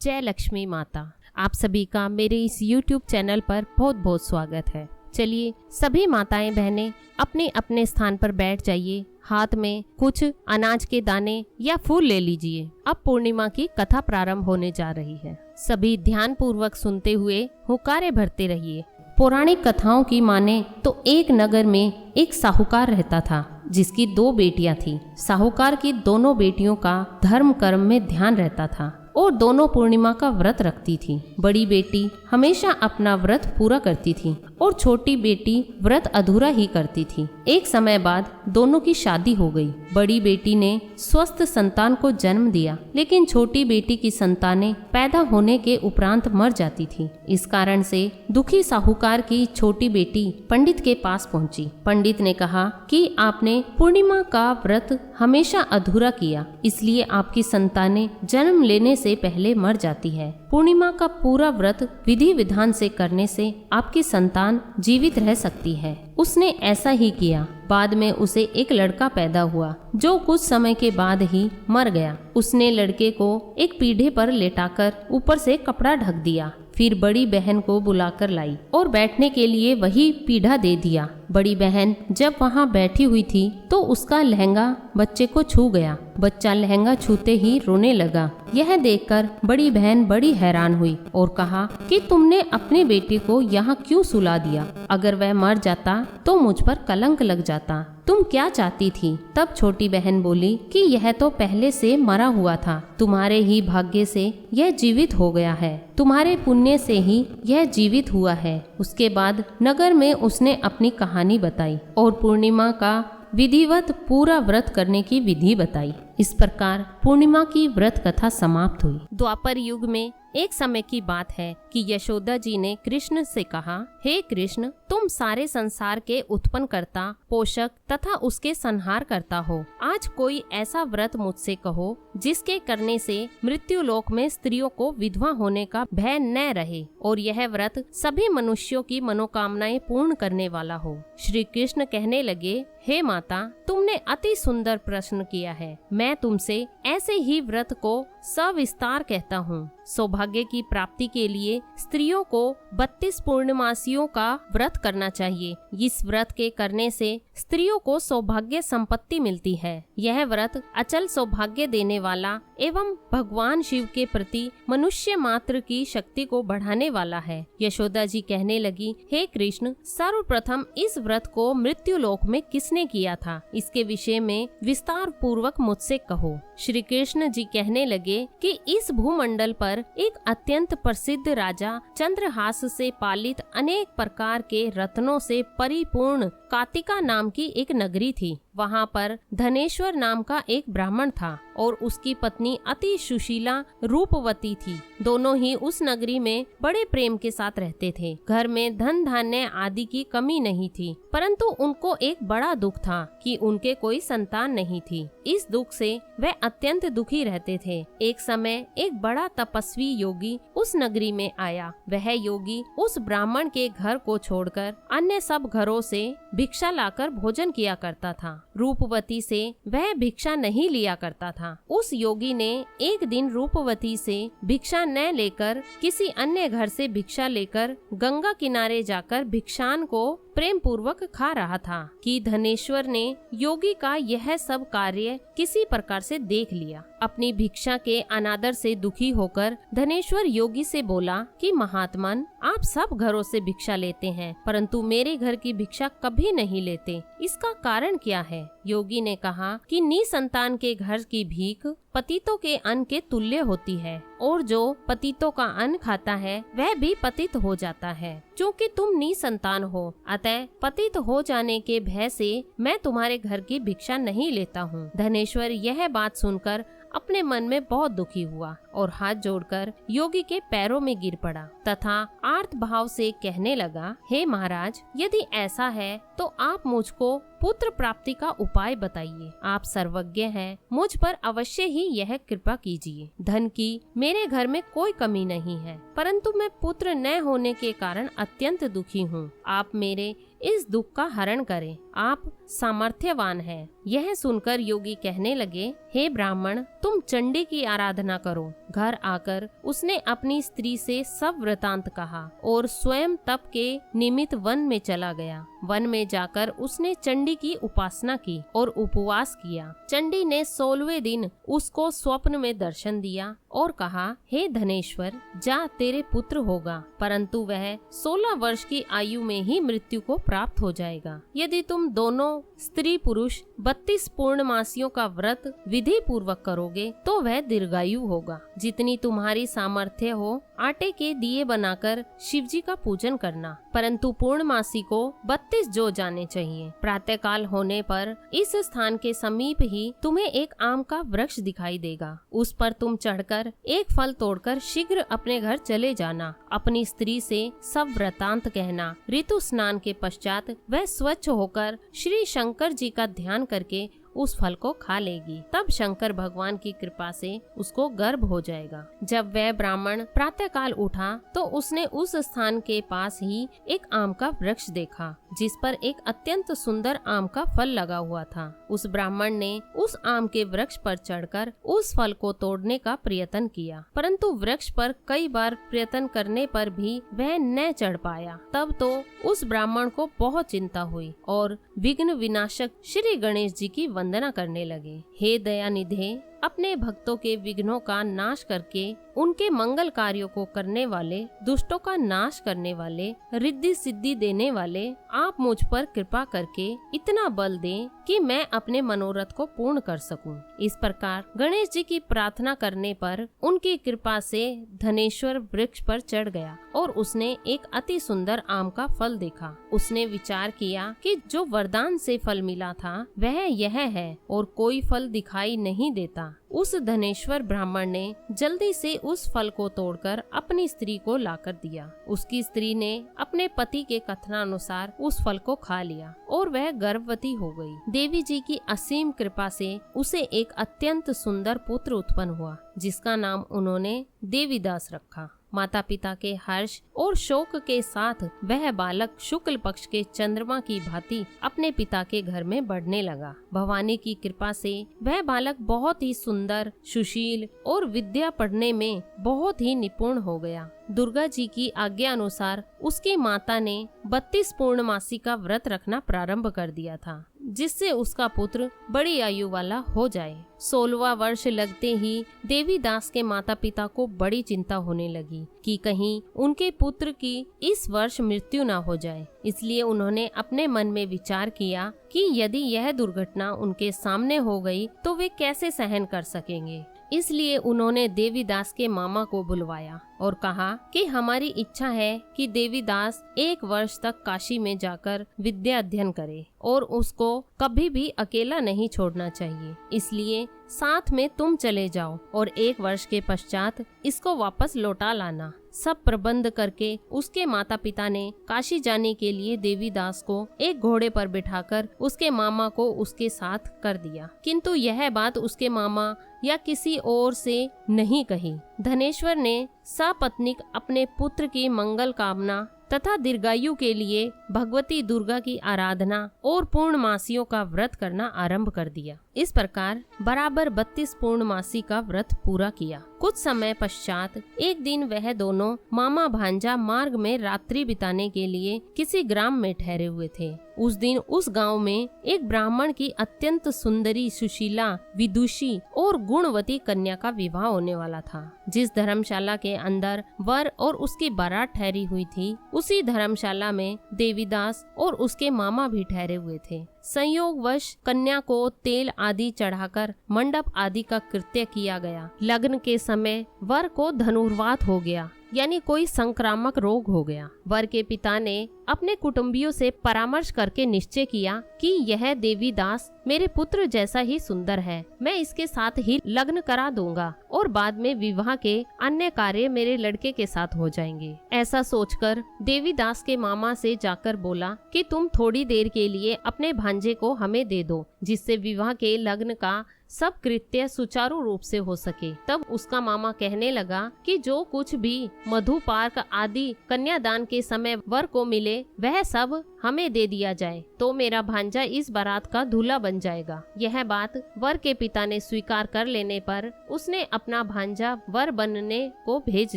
जय लक्ष्मी माता। आप सभी का मेरे इस YouTube चैनल पर बहुत बहुत स्वागत है। चलिए सभी माताएं बहनें अपने अपने स्थान पर बैठ जाइए, हाथ में कुछ अनाज के दाने या फूल ले लीजिए। अब पूर्णिमा की कथा प्रारंभ होने जा रही है। सभी ध्यान पूर्वक सुनते हुए हुंकारे भरते रहिए। पौराणिक कथाओं की माने तो एक नगर में एक साहूकार रहता था जिसकी 2 बेटियां थीं। साहूकार की दोनों बेटियों का धर्म कर्म में ध्यान रहता था और दोनों पूर्णिमा का व्रत रखती थी। बड़ी बेटी हमेशा अपना व्रत पूरा करती थी और छोटी बेटी व्रत अधूरा ही करती थी। एक समय बाद दोनों की शादी हो गई। बड़ी बेटी ने स्वस्थ संतान को जन्म दिया, लेकिन छोटी बेटी की संतानें पैदा होने के उपरांत मर जाती थी। इस कारण से दुखी साहूकार की छोटी बेटी पंडित के पास पहुंची। पंडित ने कहा कि आपने पूर्णिमा का व्रत हमेशा अधूरा किया, इसलिए आपकी संतानें जन्म लेने से पहले मर जाती है। पूर्णिमा का पूरा व्रत विधि विधान से करने से आपकी संतान जीवित रह सकती है। उसने ऐसा ही किया। बाद में उसे एक लड़का पैदा हुआ जो कुछ समय के बाद ही मर गया। उसने लड़के को एक पीढ़े पर लेटाकर ऊपर से कपड़ा ढक दिया। फिर बड़ी बहन को बुलाकर लाई और बैठने के लिए वही पीढ़ा दे दिया। बड़ी बहन जब वहाँ बैठी हुई थी तो उसका लहंगा बच्चे को छू गया। बच्चा लहंगा छूते ही रोने लगा। यह देखकर बड़ी बहन बड़ी हैरान हुई और कहा कि तुमने अपने बेटे को यहाँ क्यों सुला दिया? अगर वह मर जाता तो मुझ पर कलंक लग जाता। तुम क्या चाहती थी? तब छोटी बहन बोली कि यह तो पहले से मरा हुआ था, तुम्हारे ही भाग्य से यह जीवित हो गया है, तुम्हारे पुण्य से ही यह जीवित हुआ है। उसके बाद नगर में उसने अपनी कहानी बताई और पूर्णिमा का विधिवत पूरा व्रत करने की विधि बताई। इस प्रकार पूर्णिमा की व्रत कथा समाप्त हुई। द्वापर युग में एक समय की बात है कि यशोदा जी ने कृष्ण से कहा, हे कृष्ण, तुम सारे संसार के उत्पन्न करता, पोषक तथा उसके संहार करता हो। आज कोई ऐसा व्रत मुझसे कहो जिसके करने से मृत्यु लोक में स्त्रियों को विधवा होने का भय न रहे और यह व्रत सभी मनुष्यों की मनोकामनाएं पूर्ण करने वाला हो। श्री कृष्ण कहने लगे, हे माता, तुमने अति सुंदर प्रश्न किया है। मैं तुमसे ऐसे ही व्रत को सविस्तार कहता हूँ। सौभाग्य की प्राप्ति के लिए स्त्रियों को 32 पूर्णमासियों का व्रत करना चाहिए। इस व्रत के करने से स्त्रियों को सौभाग्य संपत्ति मिलती है। यह व्रत अचल सौभाग्य देने वाला एवं भगवान शिव के प्रति मनुष्य मात्र की शक्ति को बढ़ाने वाला है। यशोदा जी कहने लगी, हे कृष्ण, सर्वप्रथम इस व्रत को मृत्यु लोक में किसने किया था? इसके विषय में विस्तार पूर्वक मुझसे कहो। श्री कृष्ण जी कहने लगे कि इस भूमंडल पर एक अत्यंत प्रसिद्ध राजा चंद्रहास से पालित अनेक प्रकार के रत्नों से परिपूर्ण कातिका नाम की एक नगरी थी। वहाँ पर धनेश्वर नाम का एक ब्राह्मण था और उसकी पत्नी अति सुशीला रूपवती थी। दोनों ही उस नगरी में बड़े प्रेम के साथ रहते थे। घर में धन धान्य आदि की कमी नहीं थी, परंतु उनको एक बड़ा दुख था कि उनके कोई संतान नहीं थी। इस दुख से वह अत्यंत दुखी रहते थे। एक समय एक बड़ा तपस्वी योगी उस नगरी में आया। वह योगी उस ब्राह्मण के घर को छोड़कर अन्य सब घरों से भिक्षा लाकर भोजन किया करता था। रूपवती से वह भिक्षा नहीं लिया करता था। उस योगी ने एक दिन रूपवती से भिक्षा न लेकर किसी अन्य घर से भिक्षा लेकर गंगा किनारे जाकर भिक्षान को प्रेम पूर्वक खा रहा था कि धनेश्वर ने योगी का यह सब कार्य किसी प्रकार से देख लिया। अपनी भिक्षा के अनादर से दुखी होकर धनेश्वर योगी से बोला कि महात्मन, आप सब घरों से भिक्षा लेते हैं, परंतु मेरे घर की भिक्षा कभी नहीं लेते, इसका कारण क्या है? योगी ने कहा कि निसंतान के घर की भीख पतितों के अन्न के तुल्य होती है और जो पतितों का अन्न खाता है वह भी पतित हो जाता है। क्योंकि तुम निसंतान हो, अतः पतित हो जाने के भय से मैं तुम्हारे घर की भिक्षा नहीं लेता हूँ। धनेश्वर यह बात सुनकर अपने मन में बहुत दुखी हुआ और हाथ जोड़कर योगी के पैरों में गिर पड़ा तथा आर्त भाव से कहने लगा, हे महाराज, यदि ऐसा है तो आप मुझको पुत्र प्राप्ति का उपाय बताइए। आप सर्वज्ञ हैं, मुझ पर अवश्य ही यह कृपा कीजिए। धन की मेरे घर में कोई कमी नहीं है, परंतु मैं पुत्र न होने के कारण अत्यंत दुखी हूँ। आप मेरे इस दुख का हरण करें, आप सामर्थ्यवान हैं। यह सुनकर योगी कहने लगे, हे ब्राह्मण, तुम चंडी की आराधना करो। घर आकर उसने अपनी स्त्री से सब वृतांत कहा और स्वयं तप के निमित्त वन में चला गया। वन में जाकर उसने चंडी की उपासना की और उपवास किया। चंडी ने 16वें दिन उसको स्वप्न में दर्शन दिया और कहा, हे धनेश्वर, जा, तेरे पुत्र होगा, परंतु वह 16 वर्ष की आयु में ही मृत्यु को प्राप्त हो जाएगा। यदि तुम दोनों स्त्री पुरुष 32 पूर्णमासियों का व्रत विधि पूर्वक करोगे तो वह दीर्घायु होगा। जितनी तुम्हारी सामर्थ्य हो आटे के दिए बनाकर शिवजी का पूजन करना, परंतु पूर्णमासी को 32 जो जाने चाहिए। प्रातःकाल होने पर इस स्थान के समीप ही तुम्हें एक आम का वृक्ष दिखाई देगा। उस पर तुम चढ़कर एक फल तोड़कर शीघ्र अपने घर चले जाना। अपनी स्त्री से सब वृतांत कहना। ऋतु स्नान के पश्चात वह स्वच्छ होकर श्री शंकर जी का ध्यान करके उस फल को खा लेगी। तब शंकर भगवान की कृपा से उसको गर्भ हो जाएगा। जब वह ब्राह्मण प्रातःकाल उठा तो उसने उस स्थान के पास ही एक आम का वृक्ष देखा जिस पर एक अत्यंत सुंदर आम का फल लगा हुआ था। उस ब्राह्मण ने उस आम के वृक्ष पर चढ़कर उस फल को तोड़ने का प्रयत्न किया, परंतु वृक्ष पर कई बार प्रयत्न करने पर भी वह न चढ़ पाया। तब तो उस ब्राह्मण को बहुत चिंता हुई और विघ्न विनाशक श्री गणेश जी की वंदना करने लगे। हे दयानिधे, अपने भक्तों के विघ्नों का नाश करके उनके मंगल कार्यों को करने वाले, दुष्टों का नाश करने वाले, रिद्धि सिद्धि देने वाले, आप मुझ पर कृपा करके इतना बल दें कि मैं अपने मनोरथ को पूर्ण कर सकूं। इस प्रकार गणेश जी की प्रार्थना करने पर उनकी कृपा से धनेश्वर वृक्ष पर चढ़ गया और उसने एक अति सुंदर आम का फल देखा। उसने विचार किया कि जो वरदान से फल मिला था वह यह है और कोई फल दिखाई नहीं देता। उस धनेश्वर ब्राह्मण ने जल्दी से उस फल को तोड़कर अपनी स्त्री को लाकर दिया। उसकी स्त्री ने अपने पति के कथनानुसार उस फल को खा लिया और वह गर्भवती हो गई। देवी जी की असीम कृपा से उसे एक अत्यंत सुंदर पुत्र उत्पन्न हुआ जिसका नाम उन्होंने देवीदास रखा। माता पिता के हर्ष और शोक के साथ वह बालक शुक्ल पक्ष के चंद्रमा की भांति अपने पिता के घर में बढ़ने लगा। भवानी की कृपा से वह बालक बहुत ही सुंदर, सुशील और विद्या पढ़ने में बहुत ही निपुण हो गया। दुर्गा जी की आज्ञा अनुसार उसकी माता ने 32 पूर्णमासी का व्रत रखना प्रारंभ कर दिया था जिससे उसका पुत्र बड़ी आयु वाला हो जाए। 16वां वर्ष लगते ही देवीदास के माता पिता को बड़ी चिंता होने लगी कि कहीं उनके पुत्र की इस वर्ष मृत्यु न हो जाए। इसलिए उन्होंने अपने मन में विचार किया कि यदि यह दुर्घटना उनके सामने हो गई तो वे कैसे सहन कर सकेंगे। इसलिए उन्होंने देवीदास के मामा को बुलवाया और कहा कि हमारी इच्छा है कि देवीदास 1 वर्ष तक काशी में जाकर विद्या अध्ययन करे और उसको कभी भी अकेला नहीं छोड़ना चाहिए। इसलिए साथ में तुम चले जाओ और 1 वर्ष के पश्चात इसको वापस लौटा लाना। सब प्रबंध करके उसके माता पिता ने काशी जाने के लिए देवीदास को एक घोड़े पर बिठाकर उसके मामा को उसके साथ कर दिया, किंतु यह बात उसके मामा या किसी और से नहीं कही। धनेश्वर ने सपत्नीक अपने पुत्र की मंगल कामना तथा दीर्घायु के लिए भगवती दुर्गा की आराधना और पूर्णमासियों का व्रत करना आरंभ कर दिया। इस प्रकार बराबर 32 पूर्णमासी का व्रत पूरा किया। कुछ समय पश्चात एक दिन वह दोनों मामा भांजा मार्ग में रात्रि बिताने के लिए किसी ग्राम में ठहरे हुए थे। उस दिन उस गांव में एक ब्राह्मण की अत्यंत सुंदरी, सुशीला, विदुषी और गुणवती कन्या का विवाह होने वाला था। जिस धर्मशाला के अंदर वर और उसकी बारात ठहरी हुई थी उसी धर्मशाला में देवीदास और उसके मामा भी ठहरे हुए थे। संयोगवश कन्या को तेल आदि चढ़ाकर मंडप आदि का कृत्य किया गया। लग्न के समय वर को धनुर्वात हो गया, यानी कोई संक्रामक रोग हो गया। वर के पिता ने अपने कुटुंबियों से परामर्श करके निश्चय किया कि यह देवीदास मेरे पुत्र जैसा ही सुंदर है, मैं इसके साथ ही लग्न करा दूंगा और बाद में विवाह के अन्य कार्य मेरे लड़के के साथ हो जाएंगे। ऐसा सोचकर देवीदास के मामा से जाकर बोला कि तुम थोड़ी देर के लिए अपने भांजे को हमें दे दो जिससे विवाह के लग्न का सब कृत्य सुचारू रूप से हो सके। तब उसका मामा कहने लगा कि जो कुछ भी मधुपार्क आदि कन्यादान के समय वर को मिले वह सब हमें दे दिया जाए तो मेरा भांजा इस बारात का दूल्हा बन जाएगा। यह बात वर के पिता ने स्वीकार कर लेने पर उसने अपना भांजा वर बनने को भेज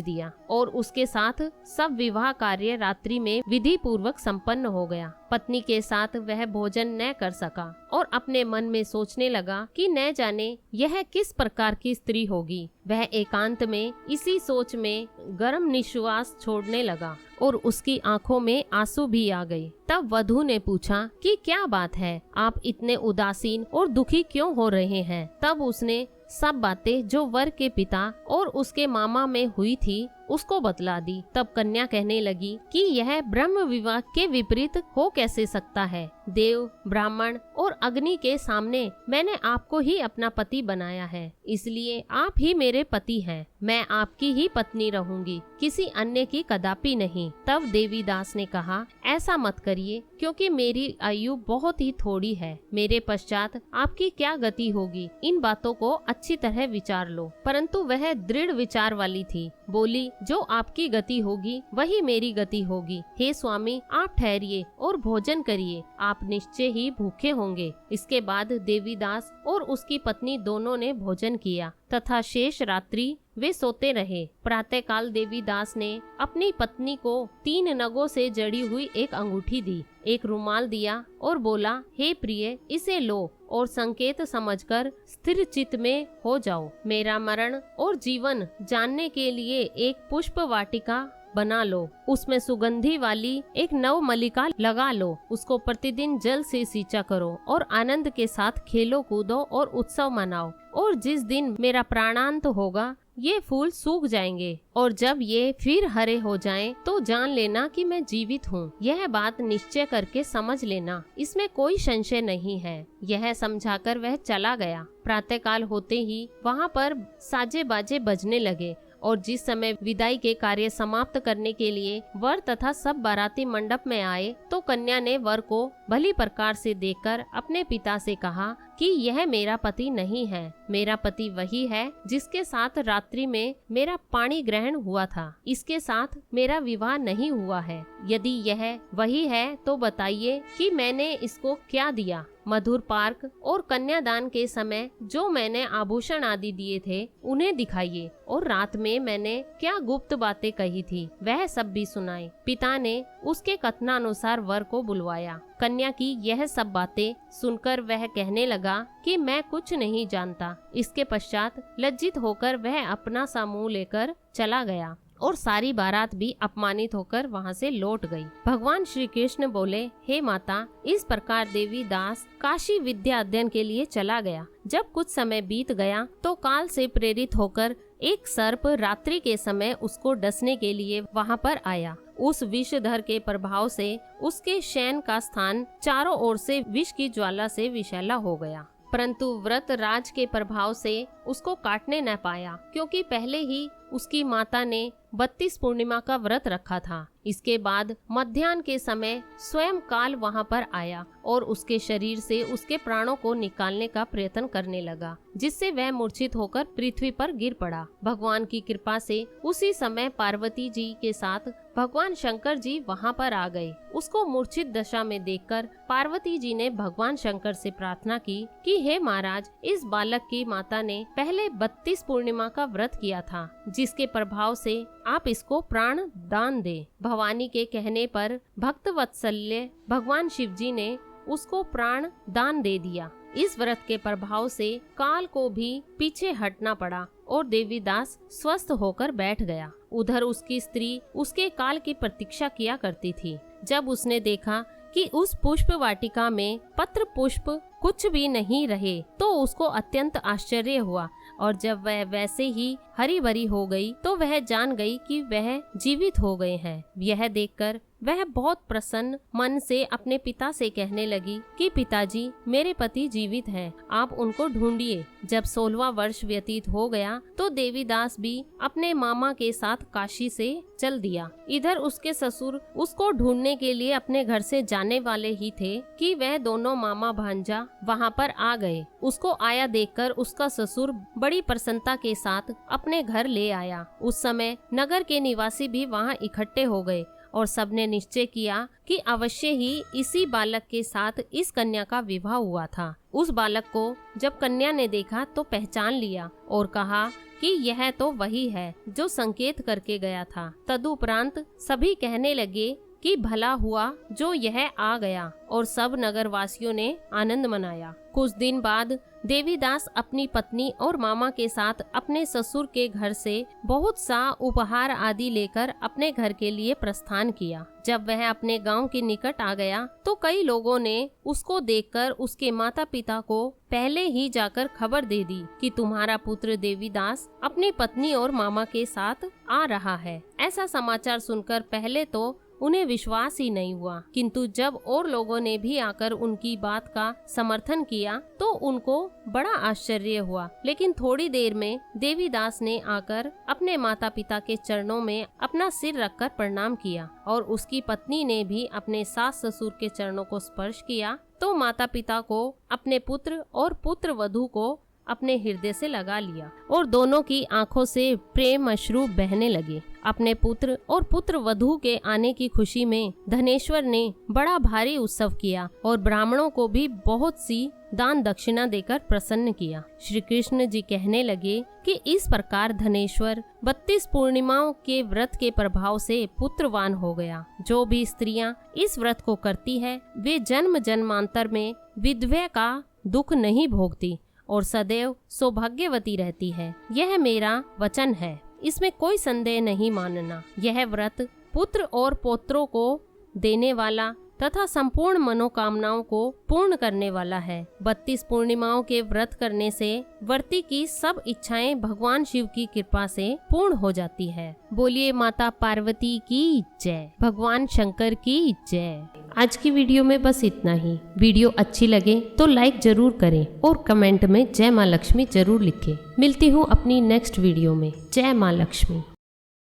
दिया और उसके साथ सब विवाह कार्य रात्रि में विधि पूर्वक संपन्न हो गया। पत्नी के साथ वह भोजन न कर सका और अपने मन में सोचने लगा कि न जाने यह किस प्रकार की स्त्री होगी। वह एकांत में इसी सोच में गर्म निश्वास छोड़ने लगा और उसकी आंखों में आंसू भी आ गए। तब वधू ने पूछा कि क्या बात है, आप इतने उदासीन और दुखी क्यों हो रहे हैं? तब उसने सब बातें जो वर के पिता और उसके मामा में हुई थी उसको बतला दी। तब कन्या कहने लगी कि यह ब्रह्म विवाह के विपरीत हो कैसे सकता है। देव, ब्राह्मण और अग्नि के सामने मैंने आपको ही अपना पति बनाया है, इसलिए आप ही मेरे पति हैं। मैं आपकी ही पत्नी रहूंगी, किसी अन्य की कदापि नहीं। तब देवीदास ने कहा, ऐसा मत करिए, क्योंकि मेरी आयु बहुत ही थोड़ी है। मेरे पश्चात आपकी क्या गति होगी, इन बातों को अच्छी तरह विचार लो। परंतु वह दृढ़ विचार वाली थी। बोली, जो आपकी गति होगी वही मेरी गति होगी। हे स्वामी, आप ठहरिए और भोजन करिए, आप निश्चय ही भूखे होंगे। इसके बाद देवीदास और उसकी पत्नी दोनों ने भोजन किया तथा शेष रात्रि वे सोते रहे। प्रातःकाल देवीदास ने अपनी पत्नी को 3 नगों से जड़ी हुई एक अंगूठी दी, एक रुमाल दिया और बोला, हे प्रिय, इसे लो और संकेत समझकर स्थिर चित्त में हो जाओ। मेरा मरण और जीवन जानने के लिए एक पुष्प वाटिका बना लो, उसमें सुगंधी वाली एक नव मलिका लगा लो, उसको प्रतिदिन जल से सींचा करो और आनंद के साथ खेलो कूदो और उत्सव मनाओ। और जिस दिन मेरा प्राणांत होगा ये फूल सूख जाएंगे और जब ये फिर हरे हो जाएं, तो जान लेना कि मैं जीवित हूँ। यह बात निश्चय करके समझ लेना, इसमें कोई संशय नहीं है। यह समझाकर वह चला गया। प्रातःकाल होते ही वहाँ पर साजे बाजे बजने लगे और जिस समय विदाई के कार्य समाप्त करने के लिए वर तथा सब बाराती मंडप में आए, तो कन्या ने वर को भली प्रकार से देखकर अपने पिता से कहा कि यह मेरा पति नहीं है। मेरा पति वही है जिसके साथ रात्रि में मेरा पाणी ग्रहण हुआ था। इसके साथ मेरा विवाह नहीं हुआ है। यदि यह वही है तो बताइए कि मैंने इसको क्या दिया। मधुर पार्क और कन्यादान के समय जो मैंने आभूषण आदि दिए थे उन्हें दिखाइए, और रात में मैंने क्या गुप्त बातें कही थी वह सब भी सुनाए। पिता ने उसके कथनानुसार वर को बुलवाया। कन्या की यह सब बातें सुनकर वह कहने लगा कि मैं कुछ नहीं जानता। इसके पश्चात लज्जित होकर वह अपना सा मुंह लेकर चला गया और सारी बारात भी अपमानित होकर वहां से लौट गई। भगवान श्री कृष्ण बोले, हे माता, इस प्रकार देवीदास काशी विद्या अध्ययन के लिए चला गया। जब कुछ समय बीत गया तो काल से प्रेरित होकर एक सर्प रात्रि के समय उसको डसने के लिए वहां पर आया। उस विषधर के प्रभाव से उसके शयन का स्थान चारों ओर से विष की ज्वाला से विषैला हो गया, परंतु व्रत राज के प्रभाव से उसको काटने न पाया, क्योंकि पहले ही उसकी माता ने 32 पूर्णिमा का व्रत रखा था। इसके बाद मध्याह्न के समय स्वयं काल वहां पर आया और उसके शरीर से उसके प्राणों को निकालने का प्रयत्न करने लगा, जिससे वह मूर्छित होकर पृथ्वी पर गिर पड़ा। भगवान की कृपा से उसी समय पार्वती जी के साथ भगवान शंकर जी वहां पर आ गए। उसको मूर्छित दशा में देखकर पार्वती जी ने भगवान शंकर से प्रार्थना की कि हे महाराज, इस बालक की माता ने पहले 32 पूर्णिमा का व्रत किया था, जिसके प्रभाव से आप इसको प्राण दान दे। भवानी के कहने पर भक्त वत्सल्य भगवान शिव जी ने उसको प्राण दान दे दिया। इस व्रत के प्रभाव से काल को भी पीछे हटना पड़ा और देवीदास स्वस्थ होकर बैठ गया। उधर उसकी स्त्री उसके काल की प्रतीक्षा किया करती थी। जब उसने देखा कि उस पुष्प वाटिका में पत्र पुष्प कुछ भी नहीं रहे तो उसको अत्यंत आश्चर्य हुआ, और जब वह वैसे ही हरी भरी हो गई तो वह जान गई कि वह जीवित हो गए हैं। यह देखकर वह बहुत प्रसन्न मन से अपने पिता से कहने लगी कि पिताजी, मेरे पति जीवित हैं, आप उनको ढूंढिए। जब 16वां वर्ष व्यतीत हो गया तो देवीदास भी अपने मामा के साथ काशी से चल दिया। इधर उसके ससुर उसको ढूंढने के लिए अपने घर से जाने वाले ही थे कि वह दोनों मामा भांजा वहां पर आ गए। उसको आया देखकर उसका ससुर बड़ी प्रसन्नता के साथ अपने घर ले आया। उस समय नगर के निवासी भी वहां इकट्ठे हो गए और सबने निश्चय किया कि अवश्य ही इसी बालक के साथ इस कन्या का विवाह हुआ था। उस बालक को जब कन्या ने देखा तो पहचान लिया और कहा कि यह तो वही है जो संकेत करके गया था। तदुपरांत सभी कहने लगे कि भला हुआ जो यह आ गया, और सब नगरवासियों ने आनंद मनाया। कुछ दिन बाद देवीदास अपनी पत्नी और मामा के साथ अपने ससुर के घर से बहुत सा उपहार आदि लेकर अपने घर के लिए प्रस्थान किया। जब वह अपने गांव के निकट आ गया तो कई लोगों ने उसको देखकर उसके माता पिता को पहले ही जाकर खबर दे दी कि तुम्हारा पुत्र देवीदास अपनी पत्नी और मामा के साथ आ रहा है। ऐसा समाचार सुनकर पहले तो उन्हें विश्वास ही नहीं हुआ, किंतु जब और लोगों ने भी आकर उनकी बात का समर्थन किया तो उनको बड़ा आश्चर्य हुआ। लेकिन थोड़ी देर में देवीदास ने आकर अपने माता पिता के चरणों में अपना सिर रखकर प्रणाम किया और उसकी पत्नी ने भी अपने सास ससुर के चरणों को स्पर्श किया तो माता पिता को, अपने पुत्र और पुत्र वधू को अपने हृदय से लगा लिया और दोनों की आंखों से प्रेम अश्रु बहने लगे। अपने पुत्र और पुत्र वधू के आने की खुशी में धनेश्वर ने बड़ा भारी उत्सव किया और ब्राह्मणों को भी बहुत सी दान दक्षिणा देकर प्रसन्न किया। श्री कृष्ण जी कहने लगे कि इस प्रकार धनेश्वर 32 पूर्णिमाओं के व्रत के प्रभाव से पुत्रवान हो गया। जो भी स्त्रियां इस व्रत को करती है वे जन्म जन्मांतर में विधवा का दुख नहीं भोगती और सदैव सौभाग्यवती रहती है। यह मेरा वचन है, इसमें कोई संदेह नहीं मानना। यह व्रत पुत्र और पौत्रों को देने वाला तथा संपूर्ण मनोकामनाओं को पूर्ण करने वाला है। 32 पूर्णिमाओं के व्रत करने से व्रती की सब इच्छाएं भगवान शिव की कृपा से पूर्ण हो जाती है। बोलिए माता पार्वती की जय, भगवान शंकर की जय। आज की वीडियो में बस इतना ही। वीडियो अच्छी लगे तो लाइक जरूर करें और कमेंट में जय माँ लक्ष्मी जरूर लिखें। मिलती हूँ अपनी नेक्स्ट वीडियो में। जय माँ लक्ष्मी।